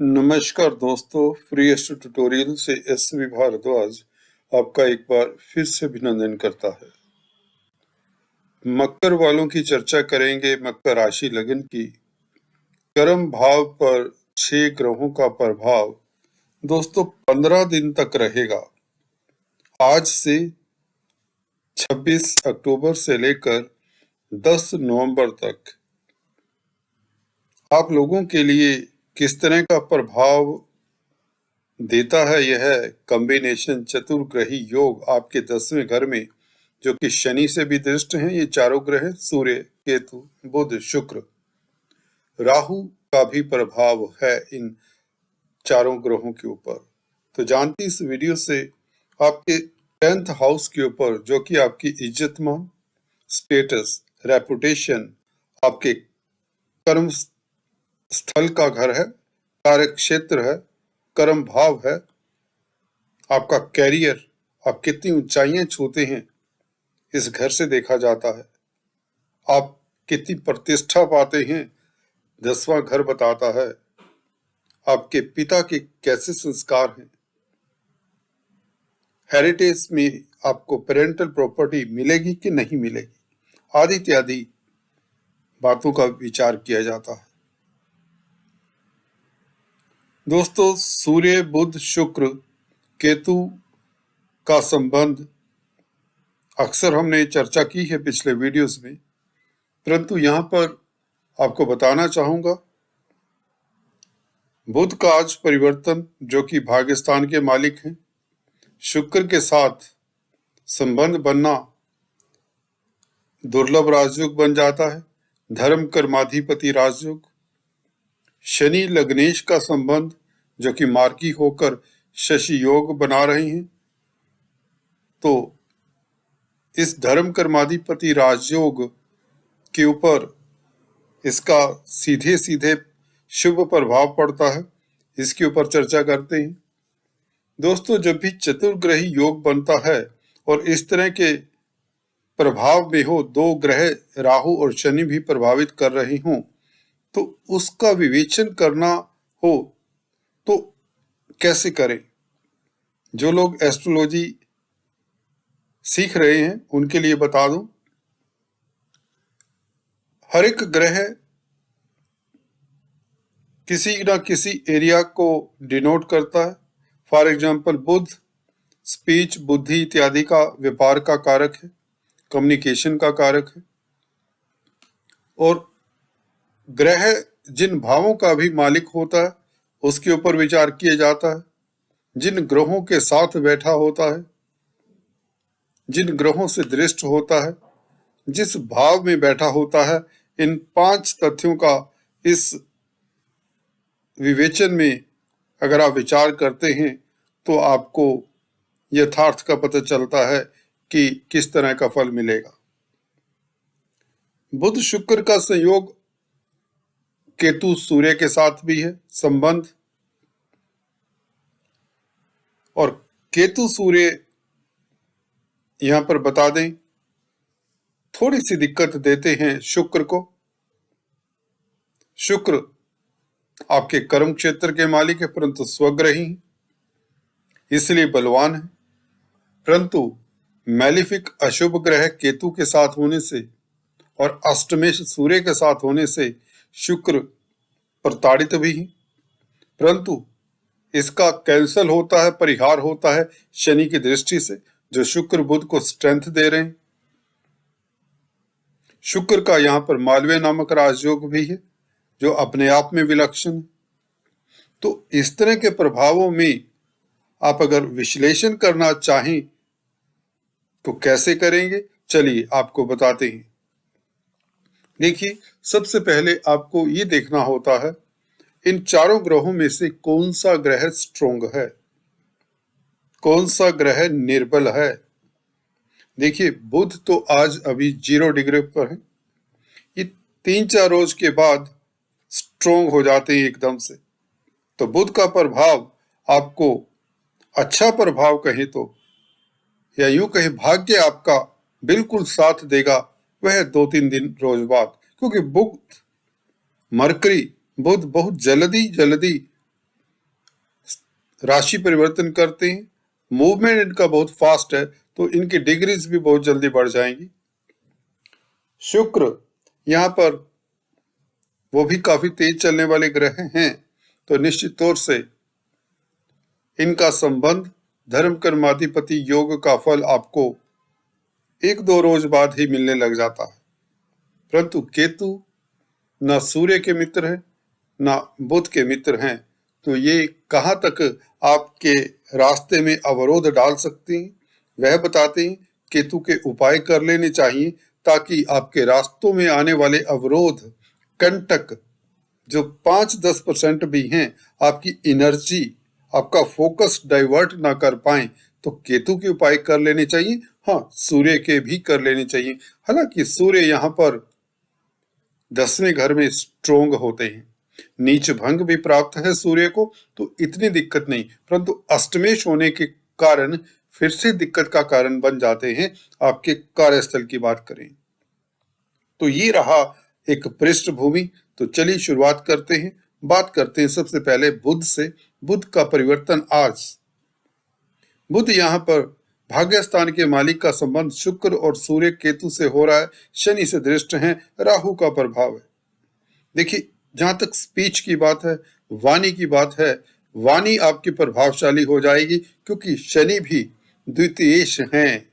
नमस्कार दोस्तों, free astro tutorial से एसवी भारद्वाज आपका एक बार फिर से अभिनंदन करता है। मकर वालों की चर्चा करेंगे। मकर राशि लगन की कर्म भाव पर 6 ग्रहों का प्रभाव दोस्तों 15 दिन तक रहेगा। आज से 26 अक्टूबर से लेकर 10 नवंबर तक आप लोगों के लिए किस तरह का प्रभाव देता है यह कॉम्बिनेशन चतुर्ग्रही योग आपके 10वें घर में, जो कि शनि से भी दृष्ट हैं। ये चारों ग्रह सूर्य, केतु, बुध, शुक्र, राहु का भी प्रभाव है इन चारों ग्रहों के ऊपर। तो जानती इस वीडियो से आपके 10th हाउस के ऊपर, जो कि आपकी इज्जत मान, स्टेटस, रेपुटेशन, आपके कर्म स्थल का घर है, कार्य क्षेत्र है, कर्म भाव है, आपका कैरियर, आप कितनी ऊंचाइयां छूते हैं इस घर से देखा जाता है। आप कितनी प्रतिष्ठा पाते हैं 10वां घर बताता है। आपके पिता के कैसे संस्कार हैं, हेरिटेज में आपको पेरेंटल प्रॉपर्टी मिलेगी कि नहीं मिलेगी, आदि इत्यादि बातों का विचार किया जाता है। दोस्तों, सूर्य, बुध, शुक्र, केतु का संबंध अक्सर हमने चर्चा की है पिछले वीडियोस में, परंतु यहां पर आपको बताना चाहूंगा बुध का आज परिवर्तन, जो कि भाग्यस्थान के मालिक हैं, शुक्र के साथ संबंध बनना दुर्लभ राजयोग बन जाता है, धर्म कर्माधिपति राजयोग। शनि लग्नेश का संबंध, जो कि मार्गी होकर शशि योग बना रहे हैं, तो इस धर्म कर्माधिपति राजयोग के ऊपर इसका सीधे सीधे शुभ प्रभाव पड़ता है। इसके ऊपर चर्चा करते हैं। दोस्तों, जब भी चतुर्ग्रही योग बनता है और इस तरह के प्रभाव में हो, 2 ग्रह राहु और शनि भी प्रभावित कर रहे हों, तो उसका विवेचन करना हो तो कैसे करें। जो लोग एस्ट्रोलॉजी सीख रहे हैं उनके लिए बता दूं, हर एक ग्रह किसी न किसी एरिया को डिनोट करता है। फॉर एग्जाम्पल, बुध स्पीच, बुद्धि इत्यादि का, व्यापार का कारक है, कम्युनिकेशन का कारक है। और ग्रह जिन भावों का भी मालिक होता है उसके ऊपर विचार किया जाता है। जिन ग्रहों के साथ बैठा होता है, जिन ग्रहों से दृष्ट होता है, जिस भाव में बैठा होता है, इन 5 तथ्यों का इस विवेचन में अगर आप विचार करते हैं तो आपको यथार्थ का पता चलता है कि किस तरह का फल मिलेगा। बुध शुक्र का संयोग केतु सूर्य के साथ भी है संबंध, और केतु सूर्य यहां पर बता दें थोड़ी सी दिक्कत देते हैं शुक्र को। शुक्र आपके कर्म क्षेत्र के मालिक है, परंतु स्वग्रही हैं, इसलिए बलवान है। परंतु मैलिफिक अशुभ ग्रह केतु के साथ होने से और अष्टमेश सूर्य के साथ होने से शुक्र प्रताड़ित भी है, परंतु इसका कैंसल होता है, परिहार होता है शनि की दृष्टि से, जो शुक्र बुध को स्ट्रेंथ दे रहे हैं। शुक्र का यहां पर मालवीय नामक राजयोग भी है, जो अपने आप में विलक्षण है। तो इस तरह के प्रभावों में आप अगर विश्लेषण करना चाहें तो कैसे करेंगे, चलिए आपको बताते हैं। देखिए, सबसे पहले आपको ये देखना होता है इन चारों ग्रहों में से कौन सा ग्रह स्ट्रोंग है, कौन सा ग्रह निर्बल है। देखिए, बुध तो आज अभी 0 डिग्री पर है, ये 3-4 रोज के बाद स्ट्रोंग हो जाते हैं एकदम से। तो बुध का प्रभाव आपको अच्छा प्रभाव कहे तो, या यूं कहे भाग्य आपका बिल्कुल साथ देगा, वह 2-3 दिन रोज बाद, क्योंकि बुध मरकरी, बुध बहुत जल्दी राशि परिवर्तन करते हैं, मूवमेंट इनका बहुत फास्ट है, तो इनकी डिग्रीज भी बहुत जल्दी बढ़ जाएंगी। शुक्र यहाँ पर वो भी काफी तेज चलने वाले ग्रह हैं, तो निश्चित तौर से इनका संबंध धर्म कर्माधिपति योग का फल आपको 1-2 रोज बाद ही मिलने लग जाता है। परंतु केतु ना सूर्य के मित्र है ना बुध के मित्र हैं, तो ये कहाँ तक आपके रास्ते में अवरोध डाल सकते हैं वह बताते हैं। केतु के उपाय कर लेने चाहिए ताकि आपके रास्तों में आने वाले अवरोध, कंटक जो 5-10% भी हैं, आपकी एनर्जी, आपका फोकस डाइवर्ट ना कर पाए, तो केतु के उपाय कर लेने चाहिए। हाँ, सूर्य के भी कर लेने चाहिए। हालांकि सूर्य यहाँ पर 10वें घर में स्ट्रोंग होते हैं, नीच भंग भी प्राप्त है सूर्य को, तो इतनी दिक्कत नहीं, परंतु अष्टमेश होने के कारण फिर से दिक्कत का कारण बन जाते हैं। आपके कार्यस्थल की बात करें तो ये रहा एक पृष्ठभूमि। तो चलिए शुरुआत करते हैं। बात करते हैं सबसे पहले बुध से। बुध का परिवर्तन आज। बुध यहाँ पर भाग्यस्थान के मालिक का संबंध शुक्र और सूर्य केतु से हो रहा है, शनि से दृष्ट हैं, राहु का प्रभाव है। देखिए, जहां तक स्पीच की बात है, वाणी की बात है, वाणी आपकी प्रभावशाली हो जाएगी, क्योंकि शनि भी द्वितीयेश हैं।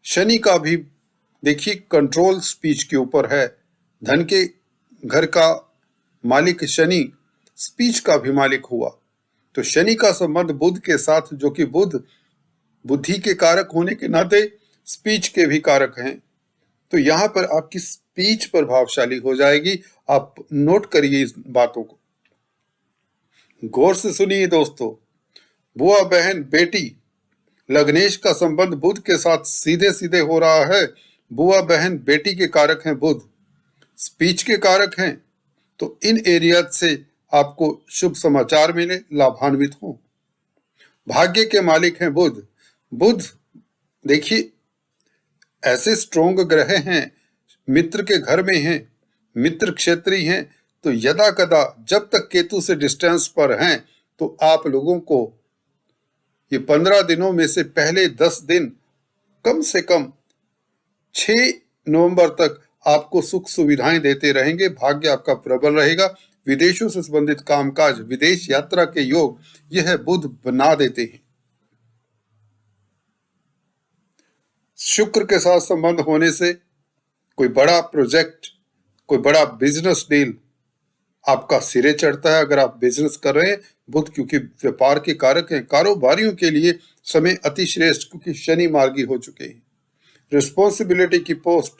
शनि का भी देखिए कंट्रोल स्पीच के ऊपर है। धन के घर का मालिक शनि स्पीच का भी मालिक हुआ, तो शनि का संबंध बुध के साथ, जो कि बुध बुद्धि के कारक होने के नाते स्पीच के भी कारक हैं, तो यहाँ पर आपकी स्पीच प्रभावशाली हो जाएगी। आप नोट करिए इस बातों को, गौर से सुनिए दोस्तों। बुआ बहन बेटी लग्नेश का संबंध बुध के साथ सीधे सीधे हो रहा है। बुआ बहन बेटी के कारक हैं बुध, स्पीच के कारक हैं, तो इन एरिया से आपको शुभ समाचार मिले, लाभान्वित हो। भाग्य के मालिक हैं बुध। बुध देखिए ऐसे स्ट्रोंग ग्रह हैं, मित्र के घर में हैं, मित्र क्षेत्रीय हैं, तो यदा कदा जब तक केतु से डिस्टेंस पर हैं, तो आप लोगों को ये 15 दिनों में से पहले 10 दिन, कम से कम 6 नवंबर तक आपको सुख सुविधाएं देते रहेंगे। भाग्य आपका प्रबल रहेगा। विदेशों से संबंधित कामकाज, विदेश यात्रा के योग यह बुध बना देते हैं। शुक्र के साथ संबंध होने से कोई बड़ा प्रोजेक्ट, कोई बड़ा बिजनेस डील आपका सिरे चढ़ता है। अगर आप बिजनेस कर रहे हैं, बुध क्योंकि व्यापार के कारक हैं, कारोबारियों के लिए समय अति श्रेष्ठ, क्योंकि शनि मार्गी हो चुके हैं। रिस्पॉन्सिबिलिटी की पोस्ट,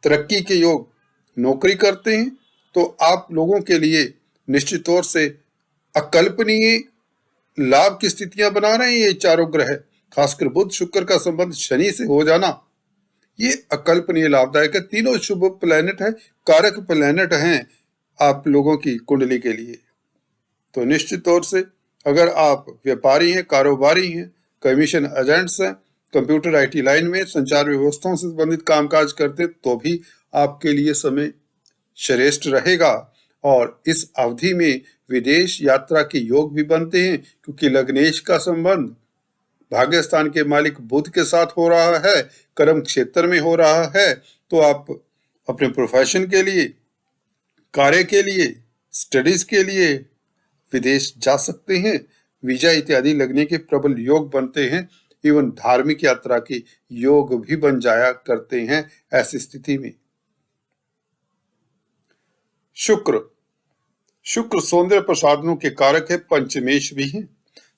तरक्की के योग, नौकरी करते हैं, तो आप लोगों के लिए निश्चित तौर से अकल्पनीय लाभ की स्थितियां बना रहे हैं ये चारों ग्रह। खासकर बुध शुक्र का संबंध शनि से हो जाना, ये अकल्पनीय लाभदायक है। तीनों शुभ प्लैनेट है, कारक प्लैनेट हैं आप लोगों की कुंडली के लिए। तो निश्चित तौर से अगर आप व्यापारी हैं, कारोबारी हैं, कमीशन एजेंट्स हैं, कंप्यूटर आईटी लाइन में संचार व्यवस्थाओं से संबंधित कामकाज करते, तो भी आपके लिए समय श्रेष्ठ रहेगा। और इस अवधि में विदेश यात्रा के योग भी बनते हैं, क्योंकि लग्नेश का संबंध भाग्यस्थान के मालिक बुध के साथ हो रहा है, कर्म क्षेत्र में हो रहा है, तो आप अपने प्रोफेशन के लिए, कार्य के लिए, स्टडीज के लिए विदेश जा सकते हैं। वीजा इत्यादि लगने के प्रबल योग बनते हैं। एवं धार्मिक यात्रा के योग भी बन जाया करते हैं ऐसी स्थिति में। शुक्र सौंदर्य प्रसाधनों के कारक है, पंचमेश भी है।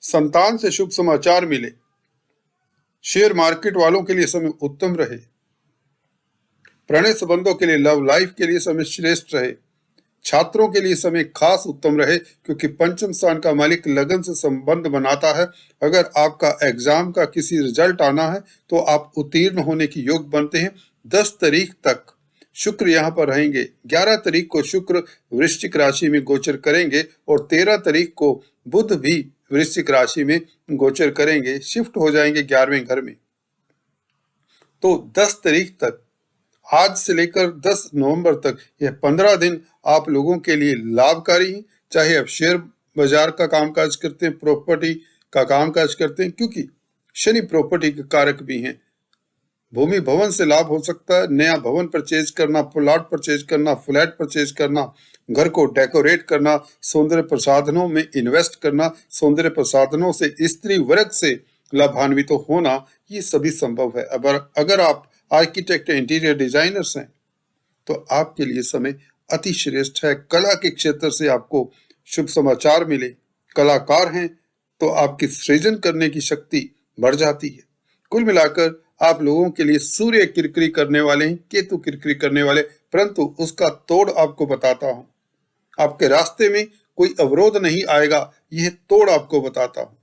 संतान से शुभ समाचार मिले। शेयर मार्केट वालों के लिए समय उत्तम रहे। प्रणय संबंधों के लिए, लव लाइफ के लिए समय श्रेष्ठ रहे। छात्रों के लिए समय खास उत्तम रहे, क्योंकि पंचम स्थान का मालिक लगन से संबंध बनाता है। अगर आपका एग्जाम का किसी रिजल्ट आना है, तो आप उत्तीर्ण होने की योग बनते हैं। 10 तारीख तक शुक्र यहाँ पर रहेंगे। 11 तारीख को शुक्र वृश्चिक राशि में गोचर करेंगे और 13 तारीख को बुध भी वृश्चिक राशि में गोचर करेंगे, शिफ्ट हो जाएंगे 11वें घर में। तो 10 तारीख तक, आज से लेकर 10 नवंबर तक, यह 15 दिन आप लोगों के लिए लाभकारी हैं। चाहे आप शेयर बाजार का कामकाज करते हैं, प्रॉपर्टी का कामकाज करते हैं, क्योंकि शनि प्रॉपर्टी के कारक भी हैं। भूमि भवन से लाभ हो सकता है, नया भवन परचेज करना, प्लॉट परचेज करना, फ्लैट परचेज करना, घर को डेकोरेट करना, सौंदर्य प्रसाधनों में इन्वेस्ट करना, सौंदर्य प्रसाधनों से स्त्री वर्ग से लाभान्वित होना, ये सभी संभव है। अगर आप आर्किटेक्ट, इंटीरियर डिजाइनर्स हैं तो आपके लिए समय अति श्रेष्ठ है। कला के क्षेत्र से आपको शुभ समाचार मिले, कलाकार हैं तो आपकी सृजन करने की शक्ति बढ़ जाती है। कुल मिलाकर आप लोगों के लिए सूर्य किरकिरी करने वाले हैं, केतु किरकिरी करने वाले, परंतु उसका तोड़ आपको बताता हूं। आपके रास्ते में कोई अवरोध नहीं आएगा, यह तोड़ आपको बताता हूं।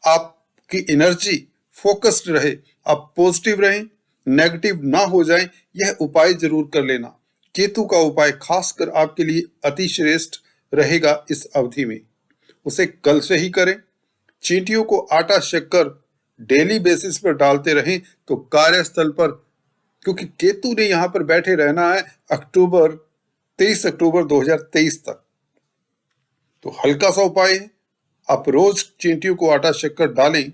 आपकी एनर्जी फोकस्ड रहे, आप पॉजिटिव रहें, नेगेटिव ना हो जाएं, यह उपाय जरूर कर लेना। केतु का उपाय खासकर आपके लिए अति श्रेष्ठ रहेगा इस अवधि में। उसे कल से ही करें। चींटियों को आटा शक्कर डेली बेसिस पर डालते रहें तो कार्यस्थल पर, क्योंकि केतु ने यहां पर बैठे रहना है 23 अक्टूबर 2023 तक, तो हल्का सा उपाय है, आप रोज चींटियों को आटा शक्कर डालें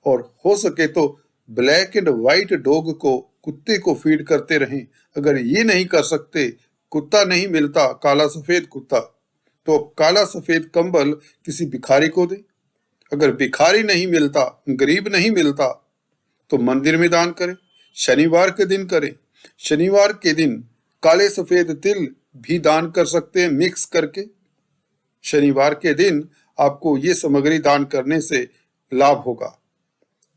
और हो सके तो ब्लैक एंड व्हाइट डॉग को, कुत्ते को फीड करते रहें। अगर ये नहीं कर सकते, कुत्ता नहीं मिलता, काला सफेद कुत्ता, तो काला सफेद कंबल किसी भिखारी को दें। अगर भिखारी नहीं मिलता, गरीब नहीं मिलता, तो मंदिर में दान करें। शनिवार के दिन करें। शनिवार के दिन काले सफेद तिल भी दान कर सकते हैं मिक्स करके। शनिवार के दिन आपको ये सामग्री दान करने से लाभ होगा।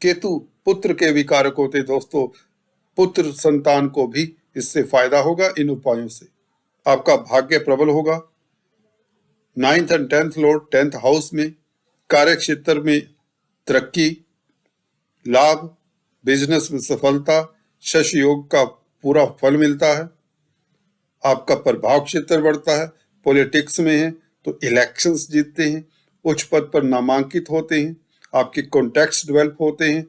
केतु पुत्र के विकारक होते दोस्तों, पुत्र संतान को भी इससे फायदा होगा इन उपायों से। आपका भाग्य प्रबल होगा। 9th and 10th Lord 10th house में, कार्य क्षेत्र में तरक्की, लाभ, बिजनेस में सफलता, शश योग का पूरा फल मिलता है। आपका प्रभाव क्षेत्र बढ़ता है। पॉलिटिक्स में है तो इलेक्शंस जीतते हैं, उच्च पद पर नामांकित होते हैं, आपके कॉन्टैक्ट्स डेवलप होते हैं।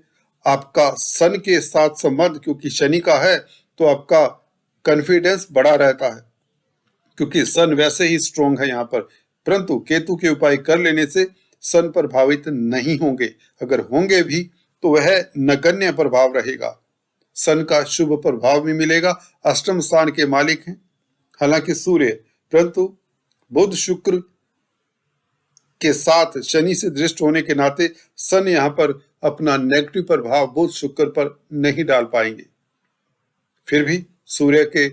आपका सन के साथ संबंध, क्योंकि शनि का है तो आपका कॉन्फिडेंस बढ़ा रहता है, क्योंकि सन वैसे ही स्ट्रॉन्ग है यहाँ पर। परंतु केतु के उपाय कर लेने से सन प्रभावित नहीं होंगे, अगर होंगे भी तो वह नगण्य प्रभाव रहेगा। सन का शुभ प्रभाव भी मिलेगा, अष्टम स्थान के मालिक हैं हालांकि सूर्य, परंतु बुध शुक्र के साथ शनि से दृष्ट होने के नाते सन यहाँ पर अपना नेगेटिव प्रभाव बुध शुक्र पर नहीं डाल पाएंगे। फिर भी सूर्य के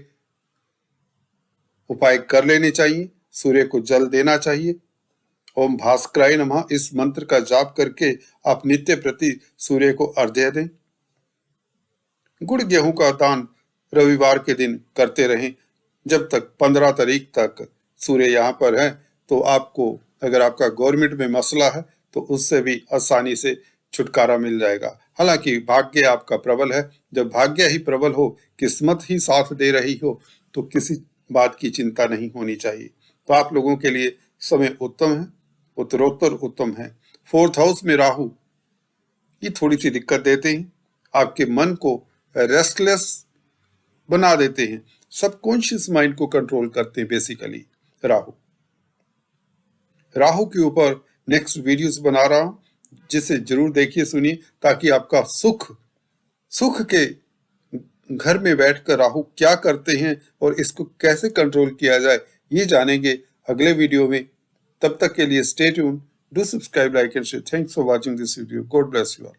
उपाय कर लेने चाहिए, सूर्य को जल देना चाहिए। ओम भास्कराय नमः इस मंत्र का जाप करके आप नित्य प्रति सूर्य को अर्घ्य दें। गुड़ गेहूं का दान रविवार के दिन करते रहें। जब तक 15 तारीख तक सूर्य यहाँ पर है तो आपको, अगर आपका गवर्नमेंट में मसला है तो उससे भी आसानी से छुटकारा मिल जाएगा। हालांकि भाग्य आपका प्रबल है। जब भाग्य ही प्रबल हो, किस्मत ही साथ दे रही हो, तो किसी बात की चिंता नहीं होनी चाहिए। तो आप लोगों के लिए समय उत्तम है, उत्तरोत्तर उत्तम है। 4th हाउस में राहु ये थोड़ी सी दिक्कत देते हैं, आपके मन को रेस्टलेस बना देते हैं, सबकॉन्शियस माइंड को कंट्रोल करते हैं बेसिकली राहु के ऊपर नेक्स्ट वीडियोस बना रहा हूं, जिसे जरूर देखिए सुनिए, ताकि आपका सुख के घर में बैठकर राहु क्या करते हैं और इसको कैसे कंट्रोल किया जाए ये जानेंगे अगले वीडियो में। तब तक के लिए stay tuned, do subscribe, like and share. Thanks for watching this video. God bless you all.